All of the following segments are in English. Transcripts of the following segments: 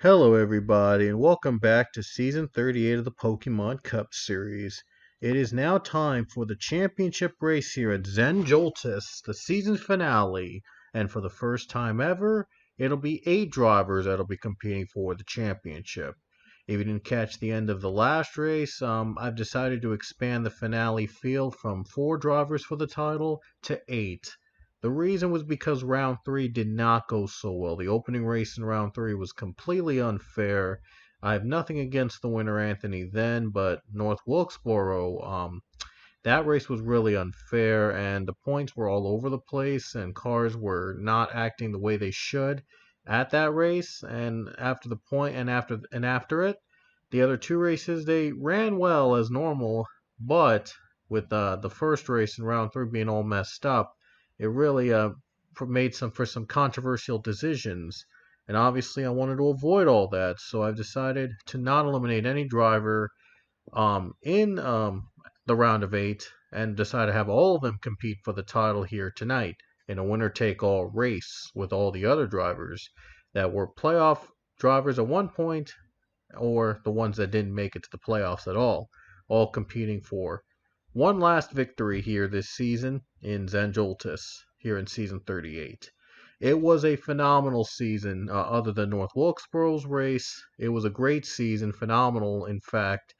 Hello, everybody, and welcome back to Season 38 of the Pokemon Cup Series. It is now time for the championship race here at Joltis, the season finale, and for the first time ever, it'll be 8 drivers that'll be competing for the championship. If you didn't catch the end of the last race, I've decided to expand the finale field from 4 drivers for the title to 8. The reason was because round 3 did not go so well. The opening race in round 3 was completely unfair. I have nothing against the winner, Anthony, then, but North Wilkesboro, that race was really unfair, and the points were all over the place, and cars were not acting the way they should at that race. And after the point, and after it, the other 2 races they ran well as normal, but with the first race in round 3 being all messed up, it really made some controversial decisions. And obviously, I wanted to avoid all that, so I've decided to not eliminate any driver in the round of 8 and decide to have all of them compete for the title here tonight in a winner-take-all race with all the other drivers that were playoff drivers at one point or the ones that didn't make it to the playoffs at all competing for one last victory here this season in Joltis here in season 38. It was a phenomenal season, other than North Wilkesboro's race. It was a great season, phenomenal, in fact.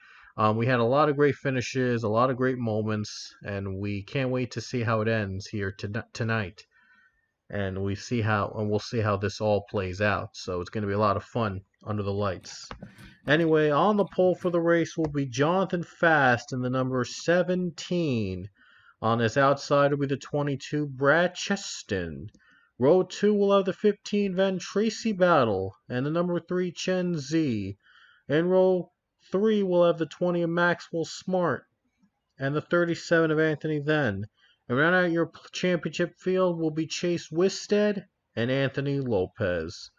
We had a lot of great finishes, a lot of great moments, and we can't wait to see how it ends here tonight. And we'll see how this all plays out. So it's going to be a lot of fun under the lights. Anyway, on the pole for the race will be Jonathan Fast in the number 17. On his outside will be the 22, Brad Cheston. Row 2 will have the 15, Van Tracy Battle, and the number 3, Chen Z. In row 3 will have the 20 of Maxwell Smart, and the 37 of Anthony Then. And round out your championship field will be Chase Wisted and Anthony Lopez.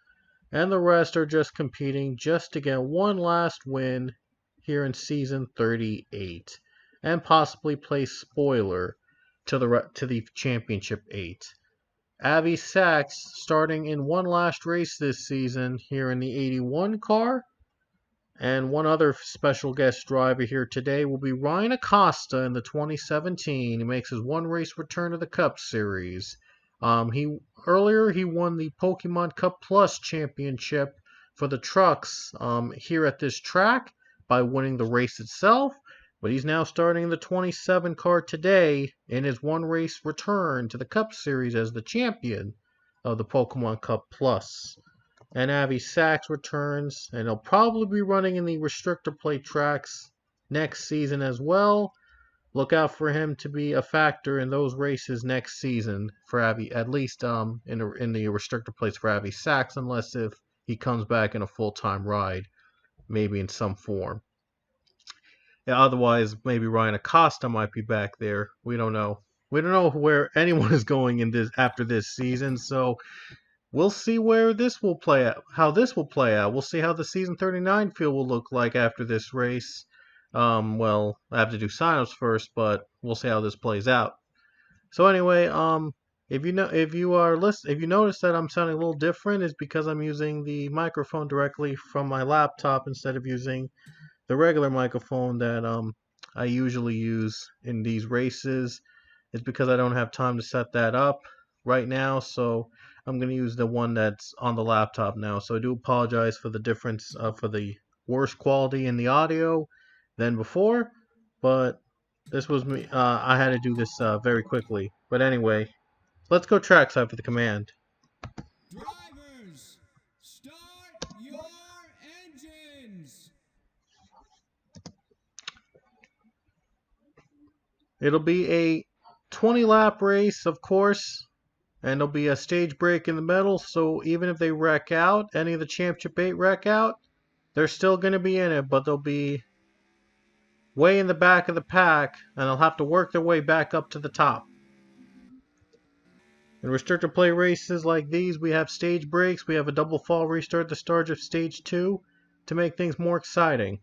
And the rest are just competing just to get one last win here in season 38 and possibly play spoiler to the championship 8. Abby Sachs starting in one last race this season here in the 81 car. And one other special guest driver here today will be Ryan Acosta in the 2017. He makes his one race return to the Cup Series. Earlier he won the Pokemon Cup Plus Championship for the trucks here at this track by winning the race itself. But he's now starting in the 27 car today in his one race return to the Cup Series as the champion of the Pokemon Cup Plus. And Avi Sachs returns, and he'll probably be running in the restrictor plate tracks next season as well. Look out for him to be a factor in those races next season for Avi, at least in the restrictor plates for Avi Sachs, unless if he comes back in a full-time ride, maybe in some form. Yeah, otherwise, maybe Ryan Acosta might be back there. We don't know. We don't know where anyone is going in this after this season, so we'll see where this will play out, how this will play out. We'll see how the season 39 field will look like after this race. Well, I have to do signups first, but we'll see how this plays out. So anyway, if you notice that I'm sounding a little different, it's because I'm using the microphone directly from my laptop instead of using the regular microphone that I usually use in these races. It's because I don't have time to set that up right now, so I'm going to use the one that's on the laptop now. So I do apologize for the difference, for the worse quality in the audio than before, but this was me. I had to do this very quickly. But anyway, let's go trackside for the command. Drivers, start your engines. It'll be a 20-lap race, of course, and there'll be a stage break in the middle, so even if they wreck out, any of the Championship 8 wreck out, they're still going to be in it, but they'll be way in the back of the pack, and they'll have to work their way back up to the top. In restrictor play races like these, we have stage breaks, we have a double fall restart at the start of stage 2 to make things more exciting.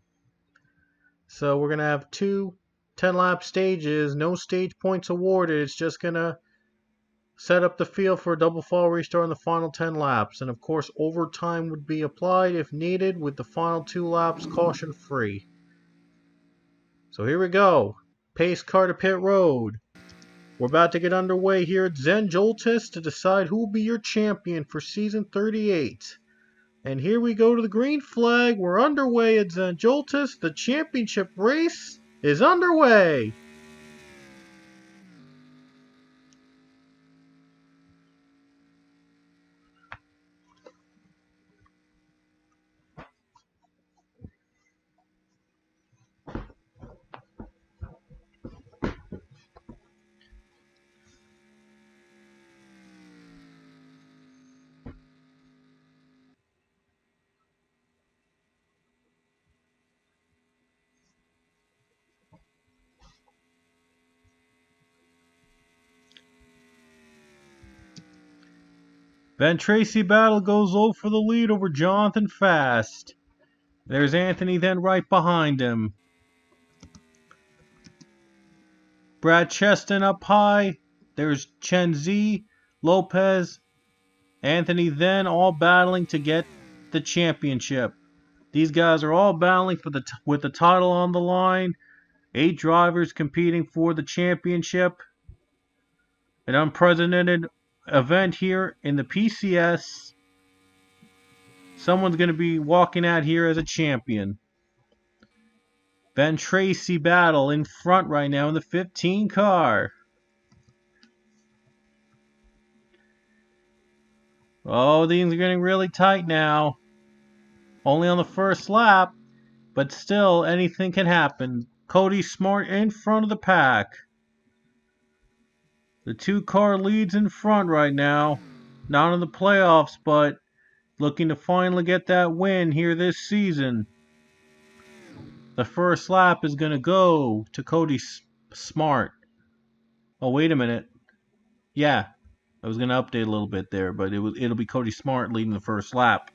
So we're going to have two 10-lap stages, no stage points awarded, it's just going to set up the field for a double fall restart in the final 10 laps. And of course, overtime would be applied if needed, with the final 2 laps caution free. So here we go. Pace car to pit road. We're about to get underway here at Zen Joltis to decide who will be your champion for season 38. And here we go to the green flag. We're underway at Zen Joltis. The championship race is underway. Van Tracy Battle goes low for the lead over Jonathan Fast. There's Anthony then right behind him. Brad Cheston up high. There's Chen Zi, Lopez, Anthony then all battling to get the championship. These guys are all battling for with the title on the line. 8 drivers competing for the championship. An unprecedented event here in the PCS. Someone's going to be walking out here as a champion. Van Tracy Battle in front right now in the 15 car. Oh, things are getting really tight now. Only on the first lap, but still anything can happen. Cody Smart in front of the pack. The 2-car leads in front right now. Not in the playoffs, but looking to finally get that win here this season. The first lap is going to go to Cody Smart. Oh, wait a minute. Yeah, I was going to update a little bit there, but it'll be Cody Smart leading the first lap.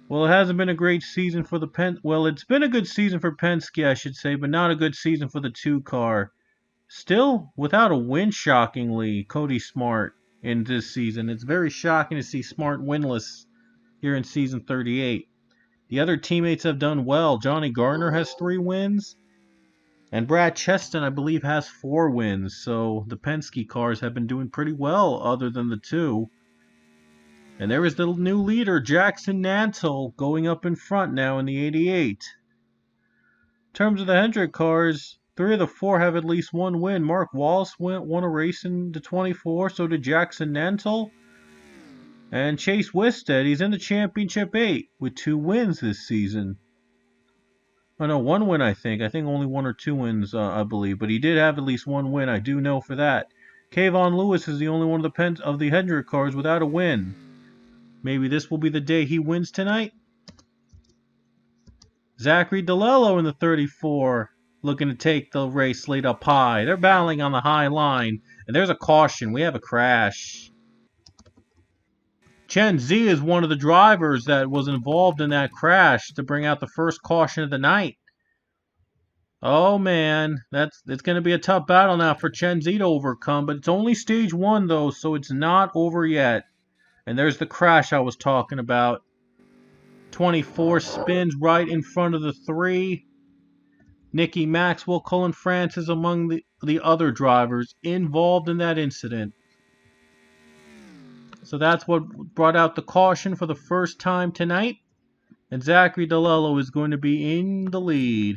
Well, it hasn't been a great season for the Well, it's been a good season for Penske, I should say, but not a good season for the 2-car. Still, without a win, shockingly, Cody Smart in this season. It's very shocking to see Smart winless here in season 38. The other teammates have done well. Johnny Garner has 3 wins, and Brad Cheston, I believe, has 4 wins. So the Penske cars have been doing pretty well other than the 2. And there is the new leader, Jackson Nantle, going up in front now in the 88. In terms of the Hendrick cars, 3 of the 4 have at least 1 win. Mark Wallace won a race in the 24, so did Jackson Nantle. And Chase Wisted, he's in the Championship 8 with 2 wins this season. Oh no, 1 win I think. I think only 1 or 2 wins, I believe. But he did have at least 1 win, I do know for that. Kayvon Lewis is the only one of the Hendrick cars without a win. Maybe this will be the day he wins tonight. Zachary DeLello in the 34, looking to take the race late up high. They're battling on the high line, and there's a caution. We have a crash. Chen Zi is one of the drivers that was involved in that crash to bring out the first caution of the night. Oh man, it's going to be a tough battle now for Chen Zi to overcome, but it's only stage 1 though, so it's not over yet. And there's the crash I was talking about. 24 spins right in front of the 3. Nicky Maxwell, Cullen Francis among the other drivers involved in that incident. So that's what brought out the caution for the first time tonight. And Zachary DeLello is going to be in the lead.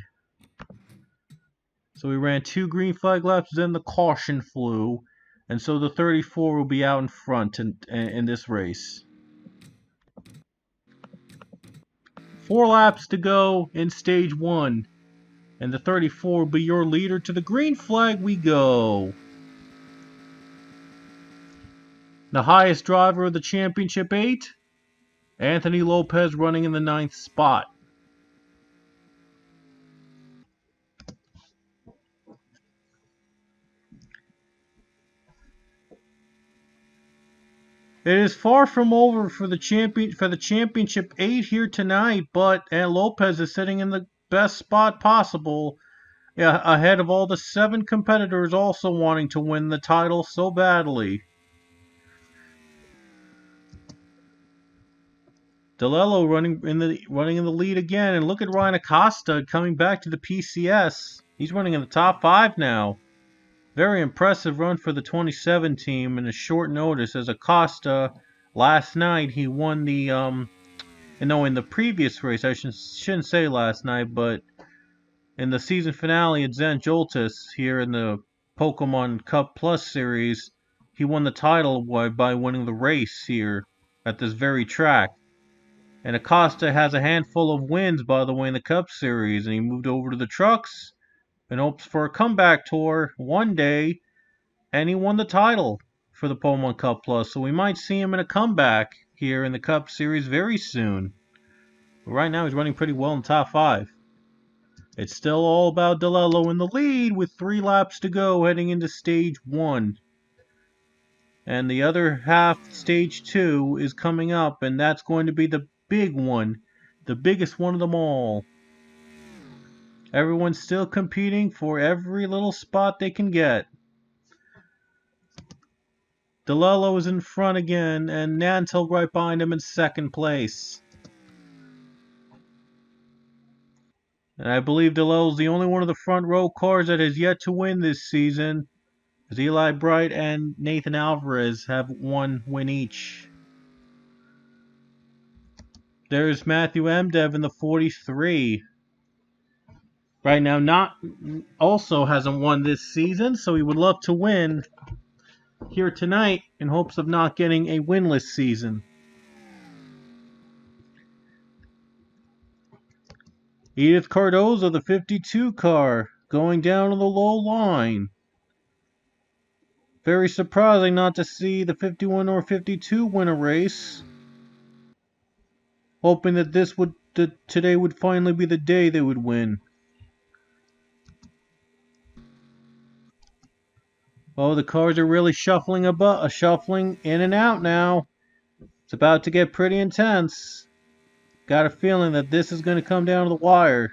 So we ran 2 green flag laps, then the caution flew. And so the 34 will be out in front in this race. 4 laps to go in stage 1. And the 34 will be your leader. To the green flag we go. The highest driver of the Championship 8, Anthony Lopez running in the 9th spot. It is far from over for the Championship 8 here tonight, but Lopez is sitting in the best spot possible Yeah, ahead of all the 7 competitors also wanting to win the title so badly. DeLello running in the lead again, and look at Ryan Acosta coming back to the PCS. He's running in the top 5 now. Very impressive run for the 27 team in a short notice, as Acosta last night he won the in the previous race, I shouldn't say last night, but in the season finale at Zen Joltis here in the Pokemon Cup Plus series, he won the title by winning the race here at this very track. And Acosta has a handful of wins, by the way, in the Cup Series, and he moved over to the trucks and hopes for a comeback tour one day, and he won the title for the Pokemon Cup Plus, so we might see him in a comeback here in the Cup Series very soon. But right now, he's running pretty well in top 5. It's still all about DeLello in the lead with 3 laps to go heading into Stage 1. And the other half, Stage 2, is coming up, and that's going to be the big one, the biggest one of them all. Everyone's still competing for every little spot they can get. DeLello is in front again, and Nantel right behind him in second place. And I believe DeLello's the only one of the front row cars that has yet to win this season, as Eli Bright and Nathan Alvarez have 1 win each. There's Matthew Emdev in the 43. Right now, also hasn't won this season, so he would love to win here tonight in hopes of not getting a winless season. Edith Cardozo, the 52 car, going down on the low line. Very surprising not to see the 51 or 52 win a race. Hoping that today would finally be the day they would win. Oh, the cars are really shuffling in and out now. It's about to get pretty intense. Got a feeling that this is going to come down to the wire.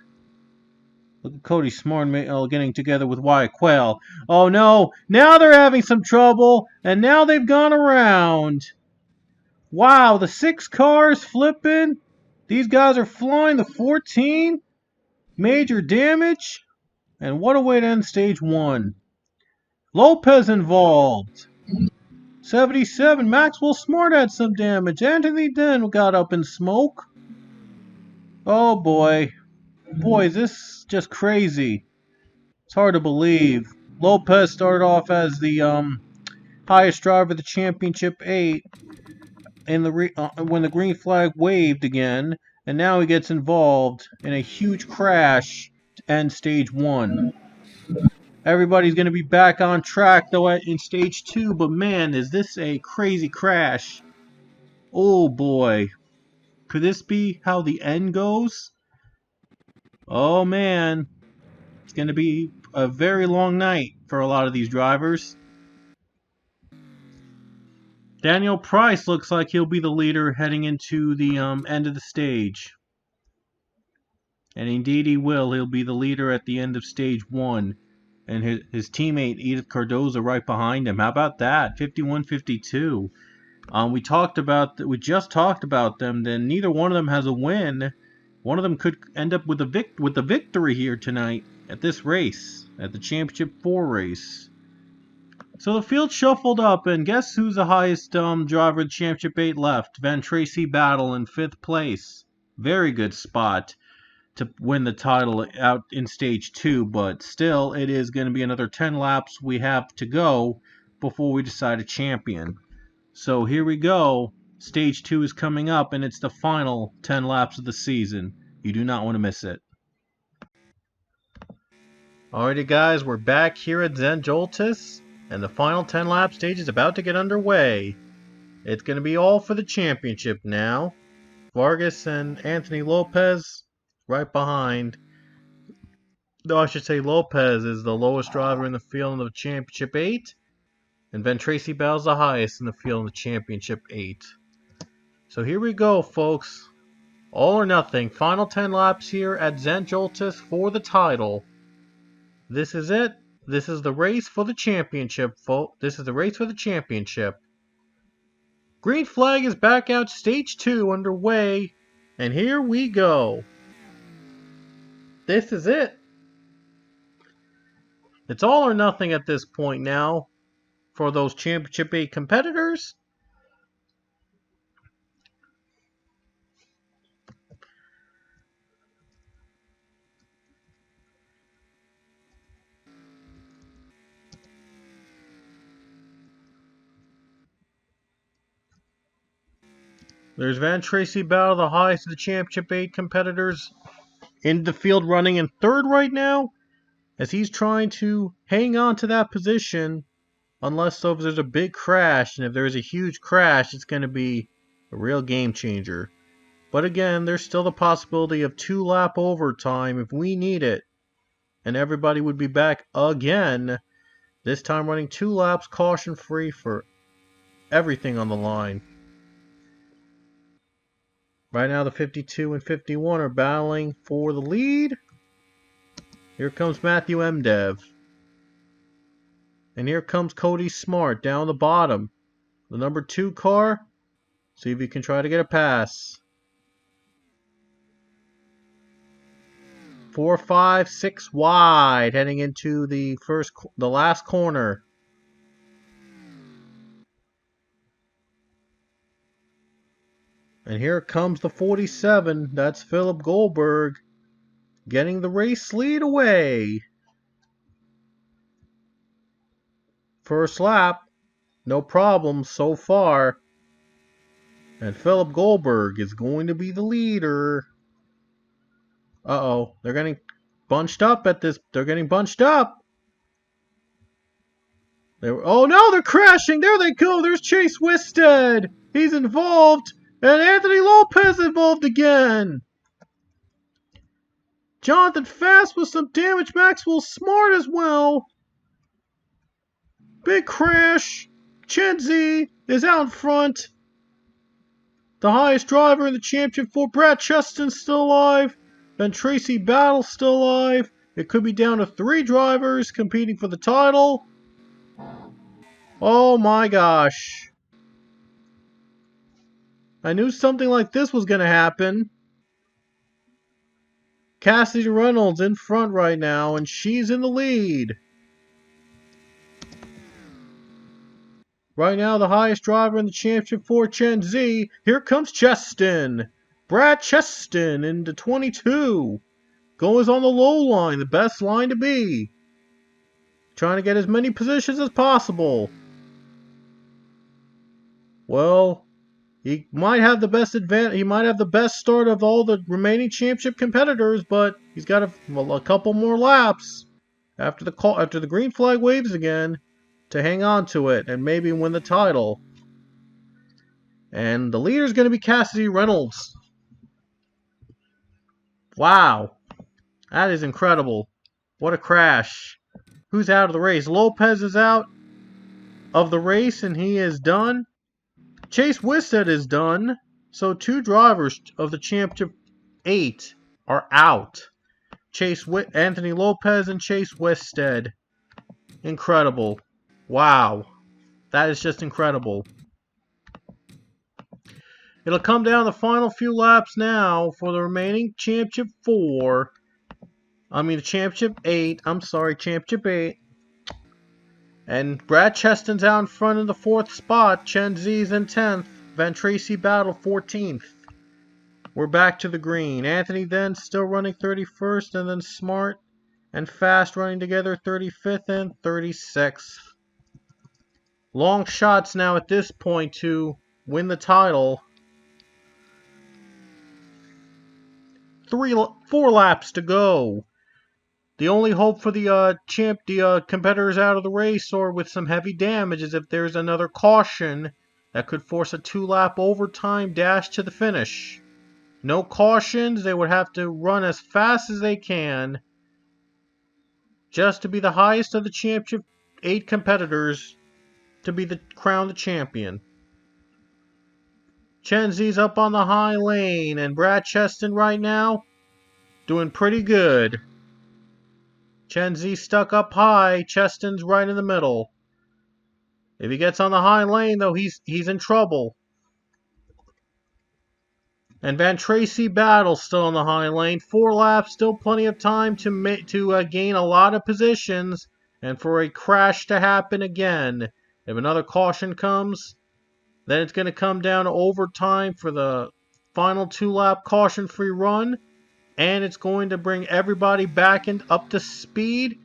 Look at Cody Smart getting together with Wyatt Quayle. Oh no, now they're having some trouble, and now they've gone around. Wow, the 6 cars flipping. These guys are flying. The 14, major damage. And what a way to end Stage 1. Lopez involved. 77, Maxwell Smart had some damage. Anthony Den got up in smoke. Oh boy. Boy, is this just crazy. It's hard to believe. Lopez started off as the highest driver of the Championship 8 in when the green flag waved again, and now he gets involved in a huge crash to end Stage 1. Everybody's going to be back on track though in Stage 2, but man, is this a crazy crash. Oh boy. Could this be how the end goes? Oh man. It's going to be a very long night for a lot of these drivers. Daniel Price looks like he'll be the leader heading into the end of the stage. And indeed he will. He'll be the leader at the end of Stage 1. And his teammate Edith Cardozo right behind him. How about that? 51-52. We just talked about them. Then neither one of them has a win. One of them could end up with the victory here tonight at this race, at the Championship 4 race. So the field shuffled up, and guess who's the highest driver of Championship 8 left? Van Tracy Battle in 5th place. Very good spot to win the title out in Stage 2, but still, it is going to be another 10 laps we have to go before we decide a champion. So here we go. Stage 2 is coming up, and it's the final 10 laps of the season. You do not want to miss it. Alrighty guys, we're back here at Zen Joltis, and the final 10 lap stage is about to get underway. It's going to be all for the championship now. Vargas and Anthony Lopez right behind. Though I should say Lopez is the lowest driver in the field in the Championship 8, and Van Tracy Bell's the highest in the field in the Championship 8. So here we go, folks. All or nothing. Final 10 laps here at Zen Joltis for the title. This is it. This is the race for the championship, folks. This is the race for the championship. Green flag is back out, stage 2 underway, and here we go. This is it. It's all or nothing at this point now for those Championship 8 competitors. There's Van Tracy Battle, the highest of the Championship 8 competitors, in the field running in third right now, as he's trying to hang on to that position, unless there's a big crash, and if there's a huge crash, it's going to be a real game changer. But again, there's still the possibility of 2-lap overtime if we need it, and everybody would be back again, this time running 2 laps caution-free for everything on the line. Right now, the 52 and 51 are battling for the lead. Here comes Matthew Mdev. And here comes Cody Smart down the bottom. The number 2 car. See if he can try to get a pass. 4, 5, 6 wide heading into the last corner. And here comes the 47. That's Philip Goldberg getting the race lead away. First lap, no problem so far. And Philip Goldberg is going to be the leader. Uh-oh, they're getting bunched up at this. They're getting bunched up. Oh no, they're crashing. There they go. There's Chase Wisted. He's involved. And Anthony Lopez involved again. Jonathan Fast with some damage. Maxwell Smart as well. Big crash. Chenzi is out in front. The highest driver in the championship for Brad Cheston still alive. Van Tracy Battle still alive. It could be down to 3 drivers competing for the title. Oh my gosh. I knew something like this was going to happen. Cassidy Reynolds in front right now, and she's in the lead. Right now, the highest driver in the championship for Chen Z. Here comes Cheston. Brad Cheston into 22. Goes on the low line, the best line to be. Trying to get as many positions as possible. Well, he might have the best advantage. He might have the best start of all the remaining championship competitors, but he's got a couple more laps after the green flag waves again to hang on to it and maybe win the title. And the leader is going to be Cassidy Reynolds. Wow, that is incredible! What a crash! Who's out of the race? Lopez is out of the race, and he is done. Chase Wisted is done, so 2 drivers of the Championship 8 are out. Anthony Lopez and Chase Wisted. Incredible. Wow. That is just incredible. It'll come down the final few laps now for the remaining Championship 8. I'm sorry, Championship 8. And Brad Cheston's out in front in the 4th spot. Chen Z's in 10th. Van Tracy Battle 14th. We're back to the green. Anthony then still running 31st, and then Smart and Fast running together 35th and 36th. Long shots now at this point to win the title. 4 laps to go. The only hope for the competitors out of the race or with some heavy damage is if there's another caution that could force a 2-lap overtime dash to the finish. No cautions, they would have to run as fast as they can just to be the highest of the championship 8 competitors to be crowned the champion. Chenzi's up on the high lane, and Brad Cheston right now doing pretty good. Chen Zi stuck up high. Cheston's right in the middle. If he gets on the high lane, though, he's in trouble. And Van Tracy battles still on the high lane. 4 laps, still plenty of time to gain a lot of positions and for a crash to happen again. If another caution comes, then it's going to come down to overtime for the final 2-lap caution-free run. And it's going to bring everybody back up to speed,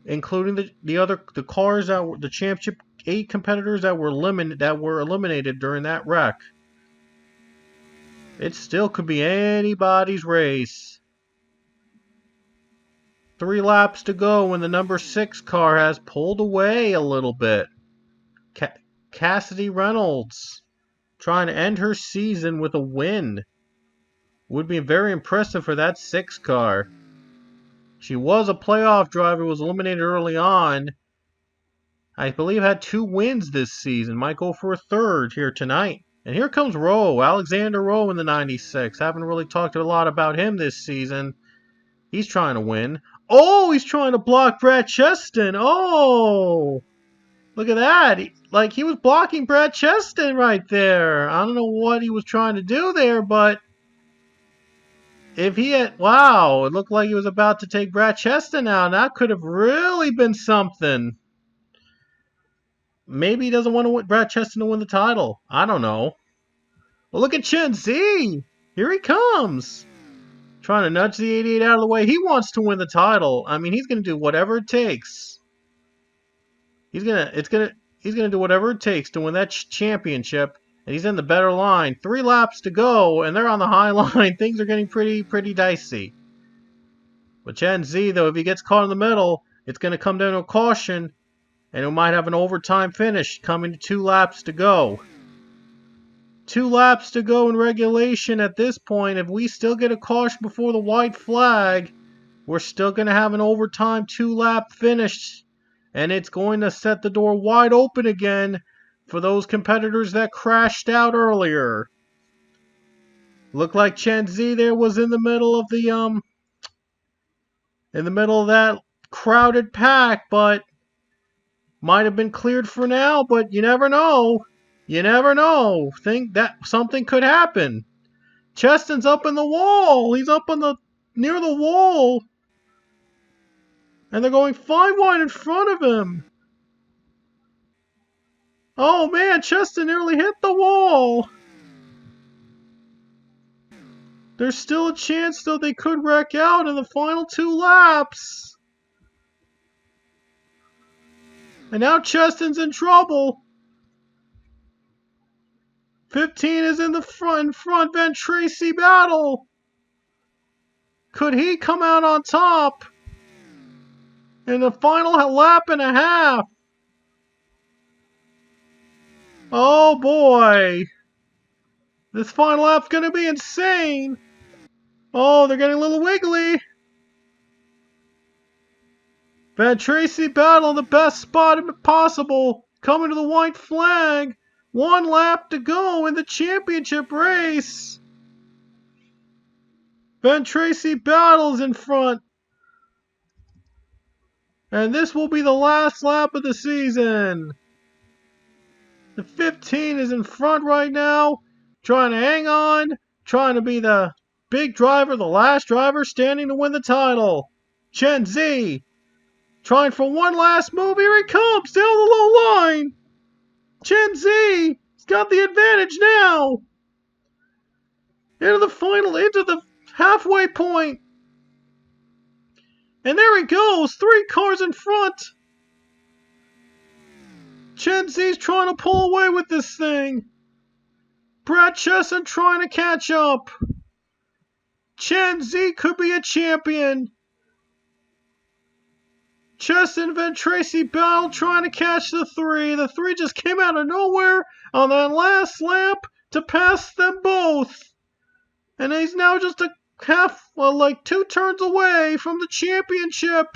including the cars that were the championship 8 competitors that were eliminated during that wreck. It still could be anybody's race. 3 laps to go when the number 6 car has pulled away a little bit. Cassidy Reynolds trying to end her season with a win. Would be very impressive for that 6 car. She was a playoff driver, was eliminated early on. I believe had 2 wins this season. Might go for a 3rd here tonight. And here comes Rowe, Alexander Rowe in the 96. Haven't really talked a lot about him this season. He's trying to win. Oh, he's trying to block Brad Cheston. Oh, look at that. He was blocking Brad Cheston right there. I don't know what he was trying to do there, but if he had... Wow, it looked like he was about to take Brad Cheston out. That could have really been something. Maybe he doesn't want Brad Cheston to win the title. I don't know. Well, look at Chen Zi. Here he comes. Trying to nudge the 88 out of the way. He wants to win the title. I mean, he's going to do whatever it takes. He's going to do whatever it takes to win that championship. And he's in the better line. 3 laps to go, and they're on the high line. Things are getting pretty dicey. But Chen Zi, though, if he gets caught in the middle, it's going to come down to a caution. And it might have an overtime finish coming to 2 laps to go. 2 laps to go in regulation at this point. If we still get a caution before the white flag, we're still going to have an overtime 2-lap finish. And it's going to set the door wide open again for those competitors that crashed out earlier. Looked like Chen Zi there was in the middle of that crowded pack, but might have been cleared for now, but you never know. You never know. Think that something could happen. Cheston's up in the wall. He's up near the wall. And they're going 5 wide in front of him. Oh man, Cheston nearly hit the wall. There's still a chance though they could wreck out in the final 2 laps. And now Cheston's in trouble. 15 is in front. Van Tracy battle. Could he come out on top in the final lap and a half? Oh boy. This final lap's going to be insane. Oh, they're getting a little wiggly. Van Tracy battle the best spot possible. Coming to the white flag. 1 lap to go in the championship race. Van Tracy battles in front. And this will be the last lap of the season. The 15 is in front right now. Trying to hang on. Trying to be the big driver, the last driver standing to win the title. Chen Zi. Trying for one last move. Here he comes down the low line. Chen Zi has got the advantage now. Into the halfway point. And there he goes. 3 cars in front. Chen Zi's trying to pull away with this thing. Brad Chesson trying to catch up. Chen Zi could be a champion. Cheston and Van Tracy battle trying to catch the 3. The 3 just came out of nowhere on that last lap to pass them both. And he's now just like 2 turns away from the championship.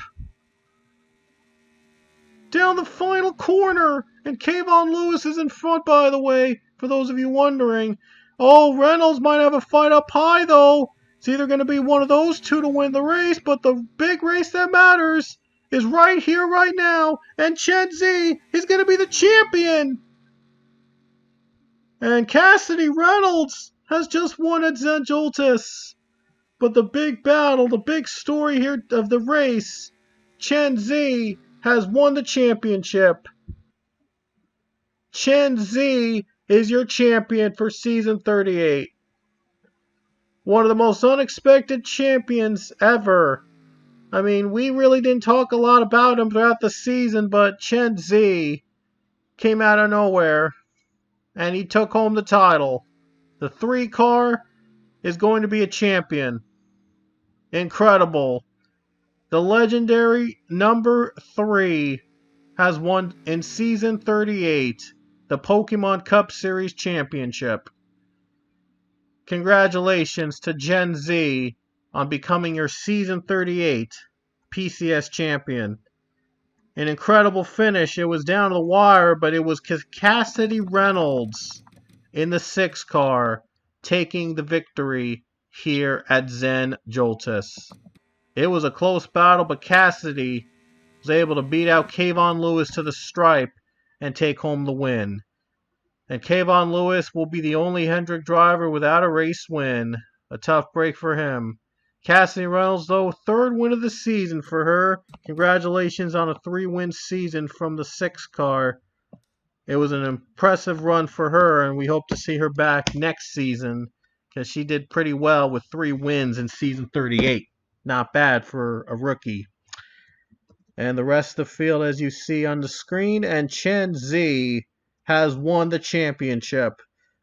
Down the final corner. And Kayvon Lewis is in front, by the way, for those of you wondering. Oh, Reynolds might have a fight up high, though. It's either going to be one of those 2 to win the race, but the big race that matters is right here, right now, and Chen Zi is going to be the champion. And Cassidy Reynolds has just won at Zen Joltis. But the big battle, the big story here of the race, Chen Zi has won the championship. Chen Zi is your champion for season 38. One of the most unexpected champions ever. I mean, we really didn't talk a lot about him throughout the season, but Chen Zi came out of nowhere and he took home the title. The 3 car is going to be a champion. Incredible. The legendary number 3 has won in season 38 the Pokemon Cup Series Championship. Congratulations to Gen Z on becoming your season 38 PCS champion. An incredible finish. It was down to the wire, but it was Cassidy Reynolds in the 6 car taking the victory here at Zen Joltis. It was a close battle, but Cassidy was able to beat out Kayvon Lewis to the stripe and take home the win. And Kayvon Lewis will be the only Hendrick driver without a race win. A tough break for him. Cassidy Reynolds, though, 3rd win of the season for her. Congratulations on a 3-win season from the 6 car. It was an impressive run for her, and we hope to see her back next season because she did pretty well with 3 wins in season 38. Not bad for a rookie. And the rest of the field, as you see on the screen, and Chen Zi has won the championship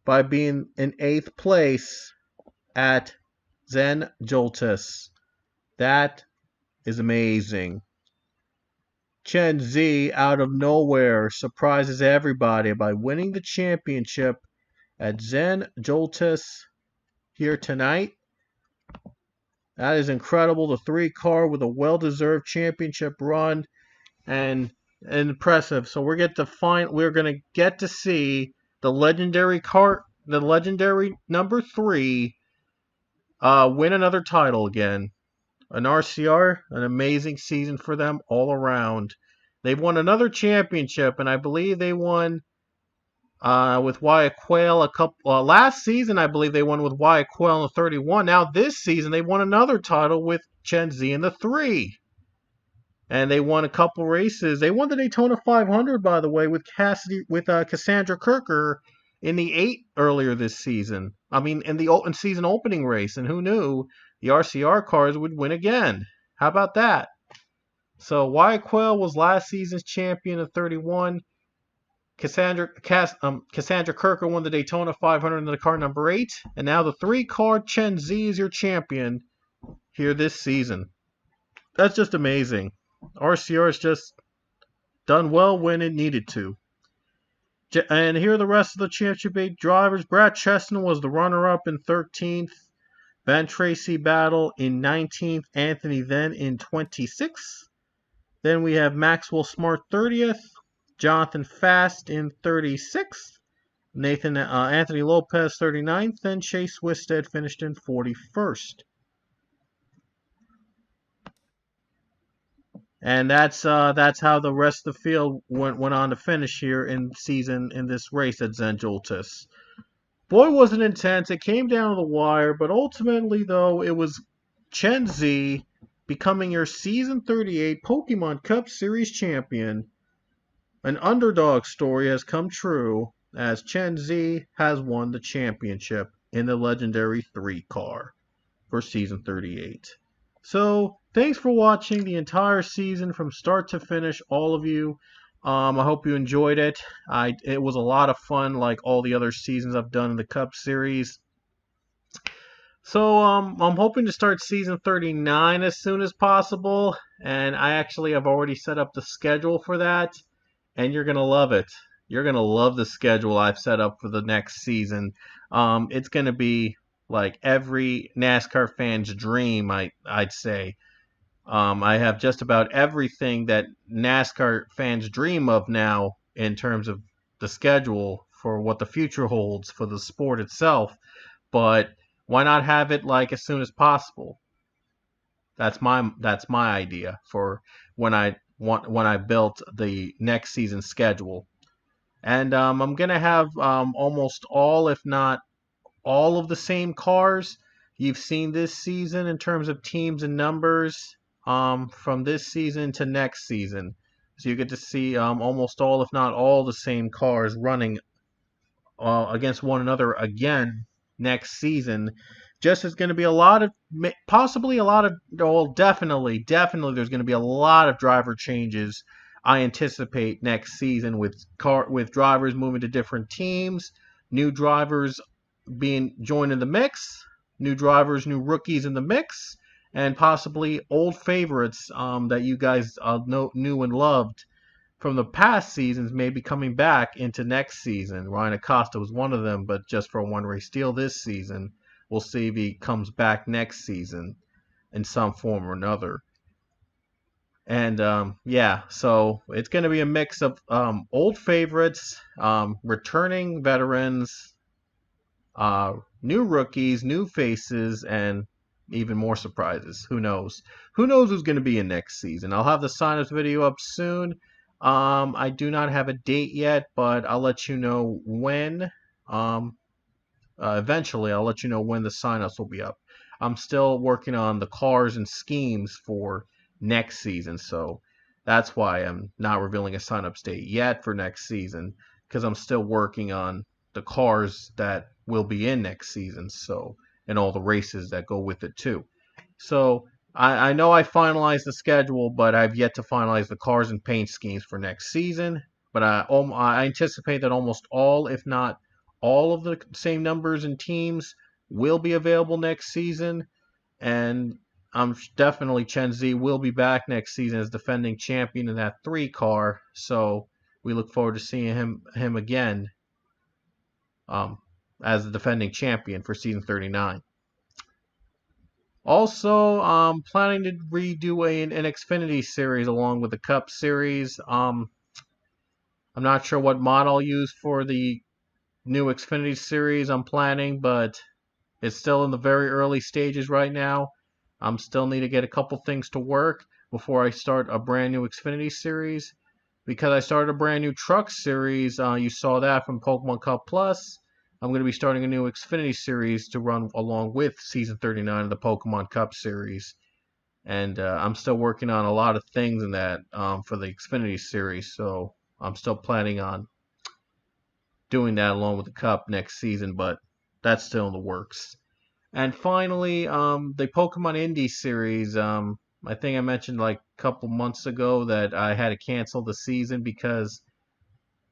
by being in 8th place at Zen Joltis. That is amazing. Chen Zi, out of nowhere, surprises everybody by winning the championship at Zen Joltis here tonight. That is incredible. The 3 car with a well-deserved championship run and impressive. So we're going to get to see the legendary number 3 win another title again. An RCR, an amazing season for them all around. They've won another championship, and I believe they won with Wyatt Quayle last season. I believe they won with Wyatt Quayle in the 31. Now this season they won another title with Chen Zi in the 3. And they won a couple races. They won the Daytona 500, by the way, with Cassandra Kirker in the 8 earlier this season. I mean, in the season opening race. And who knew the RCR cars would win again? How about that? So Wyatt Quayle was last season's champion of 31. Cassandra Kirker won the Daytona 500 in the car number 8. And now the 3 car Chen Zi is your champion here this season. That's just amazing. RCR has just done well when it needed to. And here are the rest of the Championship 8 drivers. Brad Chestnut was the runner-up in 13th. Van Tracy Battle in 19th. Anthony Then in 26th. Then we have Maxwell Smart 30th. Jonathan Fast in 36th. Anthony Lopez 39th. And Chase Wisted finished in 41st. And that's how the rest of the field went on to finish here in this race at Zen Joltis. Boy, was it intense. It came down to the wire, but ultimately, though, it was Chen Zi becoming your season 38 Pokemon Cup Series champion. An underdog story has come true as Chen Zi has won the championship in the legendary 3 car for season 38. So, thanks for watching the entire season from start to finish, all of you. I hope you enjoyed it. It was a lot of fun, like all the other seasons I've done in the Cup Series. So, I'm hoping to start season 39 as soon as possible, and I actually have already set up the schedule for that, and you're going to love it. You're going to love the schedule I've set up for the next season. It's going to be like every NASCAR fan's dream, I'd say. I have just about everything that NASCAR fans dream of now in terms of the schedule for what the future holds for the sport itself. But why not have it like as soon as possible? That's my idea for when I built the next season schedule. And I'm gonna have almost all, if not all, of the same cars you've seen this season in terms of teams and numbers, from this season to next season. So you get to see almost all, if not all, the same cars running against one another again next season. Just is going to be a lot of, possibly a lot of, well, definitely, there's going to be a lot of driver changes. I anticipate next season with drivers moving to different teams, new drivers being joined in the mix, new drivers, new rookies in the mix, and possibly old favorites that you guys knew and loved from the past seasons maybe coming back into next season. Ryan Acosta was one of them, but just for a one race deal this season. We'll see if he comes back next season in some form or another. And yeah, so it's going to be a mix of old favorites, returning veterans, uh, new rookies, new faces, and even more surprises. Who knows? Who knows who's going to be in next season? I'll have the sign-ups video up soon. I do not have a date yet, but I'll let you know when. Um, Eventually, I'll let you know when the sign-ups will be up. I'm still working on the cars and schemes for next season, so that's why I'm not revealing a sign-ups date yet for next season, because I'm still working on the cars that will be in next season, so, and all the races that go with it too. So I know I finalized the schedule, but I've yet to finalize the cars and paint schemes for next season. But I anticipate that almost all, if not all, of the same numbers and teams will be available next season. And I'm definitely Chen Z will be back next season as defending champion in that 3 car. So we look forward to seeing him again um, as the defending champion for season 39. Also, planning to redo an Xfinity series along with the Cup series. I'm not sure what mod I'll use for the new Xfinity series I'm planning, but it's still in the very early stages right now. I'm still need to get a couple things to work before I start a brand new Xfinity series. Because I started a brand new truck series, you saw that from Pokemon Cup Plus. I'm going to be starting a new Xfinity series to run along with Season 39 of the Pokemon Cup series. And I'm still working on a lot of things in that for the Xfinity series. So I'm still planning on doing that along with the Cup next season, but that's still in the works. And finally, the Pokemon Indie series. I think I mentioned like a couple months ago that I had to cancel the season because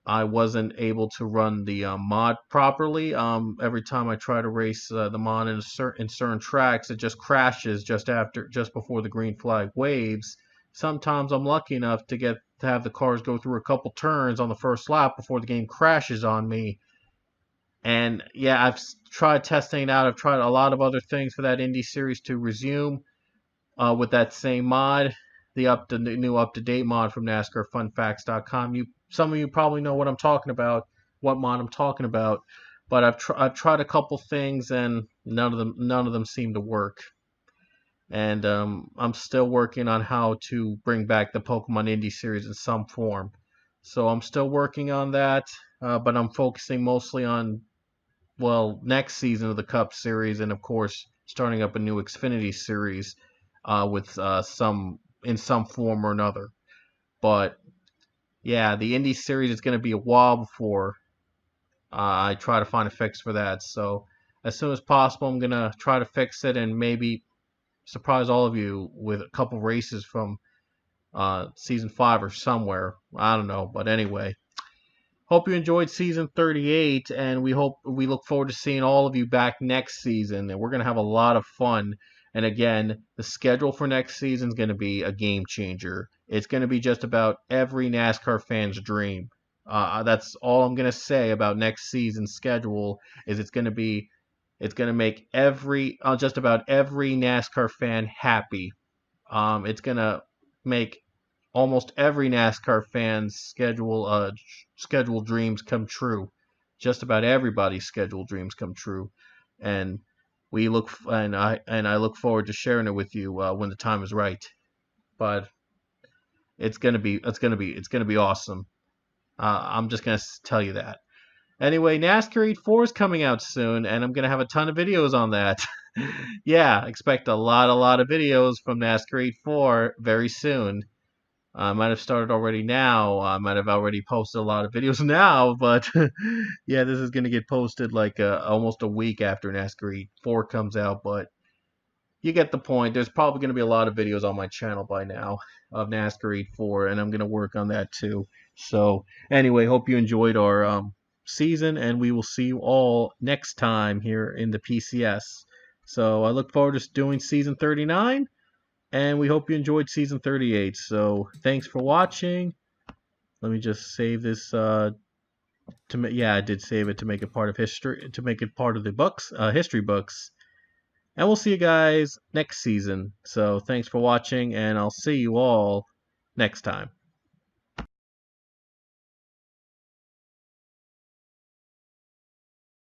I wasn't able to run the mod properly. Every time I try to race the mod in certain tracks, it just crashes just before the green flag waves. Sometimes I'm lucky enough to have the cars go through a couple turns on the first lap before the game crashes on me. And yeah, I've tried testing it out. I've tried a lot of other things for that indie series to resume with that same mod, the new up to date mod from NASCARFunFacts.com. Some of you probably know what I'm talking about, what mod I'm talking about, but I've tried a couple things and none of them seem to work. And I'm still working on how to bring back the Pokemon Indie series in some form. So I'm still working on that, but I'm focusing mostly on, well, next season of the Cup series, and of course starting up a new Xfinity series with in some form or another. But yeah, the Indy series is going to be a while before I try to find a fix for that. So as soon as possible, I'm going to try to fix it and maybe surprise all of you with a couple races from season 5 or somewhere. I don't know, but anyway. Hope you enjoyed season 38, and we look forward to seeing all of you back next season, and we're going to have a lot of fun. And again, the schedule for next season is going to be a game changer. It's going to be just about every NASCAR fan's dream. That's all I'm going to say about next season's schedule. Is it's going to make just about every NASCAR fan happy. It's going to make almost every NASCAR fan's schedule dreams come true. Just about everybody's schedule dreams come true. And I look forward to sharing it with you when the time is right. But it's gonna be awesome. I'm just gonna tell you that. Anyway, NASCAR 84 is coming out soon, and I'm gonna have a ton of videos on that. Yeah, expect a lot of videos from NASCAR 84 very soon. I might have started already now. I might have already posted a lot of videos now, but yeah, this is gonna get posted like almost a week after NASCAR 4 comes out. But you get the point. There's probably gonna be a lot of videos on my channel by now of NASCAR 4, and I'm gonna work on that too. So anyway, hope you enjoyed our season, and we will see you all next time here in the PCS. So I look forward to doing season 39. And we hope you enjoyed season 38. So thanks for watching. Let me just save this. Yeah, I did save it to make it part of history, to make it part of the books, history books. And we'll see you guys next season. So thanks for watching, and I'll see you all next time.